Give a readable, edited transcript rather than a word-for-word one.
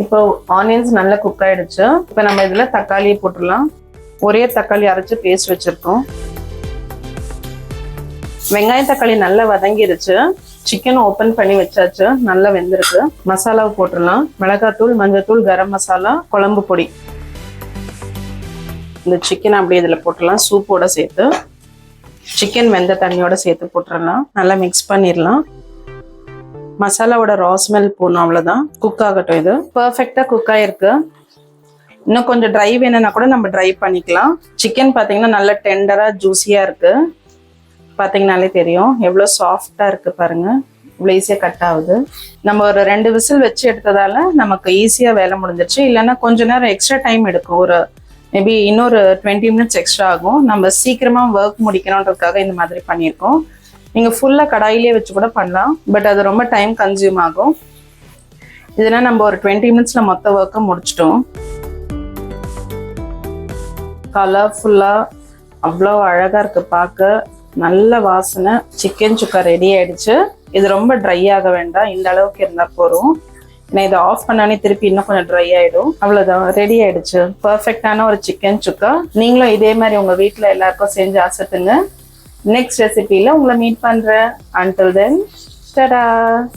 இப்போ ஆனியன்ஸ் நல்லா குக் ஆயிடுச்சு. இப்போ நம்ம இதுல தக்காளியை போட்டுடலாம். ஒரே தக்காளி அரைச்சு பேஸ்ட் வச்சிருக்கோம். வெங்காயம் தக்காளி நல்லா வதங்கிருச்சு. சிக்கன் ஓபன் பண்ணி வச்சாச்சு, நல்லா வெந்திருக்கு. மசாலாவை போட்டுடலாம். மிளகாத்தூள், மஞ்சத்தூள், கரம் மசாலா, குழம்பு பொடி. இந்த சிக்கன் அப்படியே இதுல போட்டுடலாம். சூப்போட சேர்த்து சிக்கன் வெந்த தண்ணியோட சேர்த்து போட்டுடலாம். நல்லா மிக்ஸ் பண்ணிடலாம். மசாலாவோட ரா ஸ்மெல் போடணும், அவ்வளவுதான். குக் ஆகட்டும். இது பர்ஃபெக்டா குக் ஆயிருக்கு. இன்னும் கொஞ்சம் ட்ரை வேணும்னா கூட நம்ம ட்ரை பண்ணிக்கலாம். சிக்கன் பாத்தீங்கன்னா நல்லா டெண்டரா ஜூஸியா இருக்கு. பாத்தீங்கன்னாலே தெரியும் எவ்வளவு சாஃப்டா இருக்கு பாருங்க. இவ்வளவு ஈஸியா கட் ஆகுது. நம்ம ஒரு 2 விசில் வச்சு எடுத்ததால நமக்கு ஈஸியா வேலை முடிஞ்சிருச்சு. இல்லைன்னா கொஞ்ச நேரம் எக்ஸ்ட்ரா டைம் எடுக்கும். ஒரு மேபி இன்னொரு 20 மினிட்ஸ் எக்ஸ்ட்ரா ஆகும். நம்ம சீக்கிரமா ஒர்க் முடிக்கணுன்றதுக்காக இந்த மாதிரி பண்ணியிருக்கோம். நீங்க ஃபுல்லா கடாயிலே வச்சு கூட பண்ணலாம், பட் அது ரொம்ப டைம் கன்சியூம் ஆகும். இதுனா நம்ம ஒரு 20 மினிட்ஸ்ல மொத்த ஒர்க்கை முடிச்சிட்டோம். கலர்ஃபுல்லா அவ்வளோ அழகா இருக்கு பார்க்க. நல்ல வாசனை. சிக்கன் சுக்கா ரெடி ஆயிடுச்சு. இது ரொம்ப ட்ரை ஆக வேண்டாம், இந்த அளவுக்கு இருந்தா போதும். நான் இதை ஆஃப் பண்ணானே திருப்பி இன்னும் கொஞ்சம் ட்ரை ஆயிடும். அவ்வளவுதான், ரெடி ஆயிடுச்சு. பர்ஃபெக்டான ஒரு சிக்கன் சுக்கா. நீங்களும் இதே மாதிரி உங்க வீட்டுல எல்லாருக்கும் செஞ்சு ஆசைத்துங்க. நெக்ஸ்ட் ரெசிபில உங்களை மீட் பண்றேன். Until then, ta-da!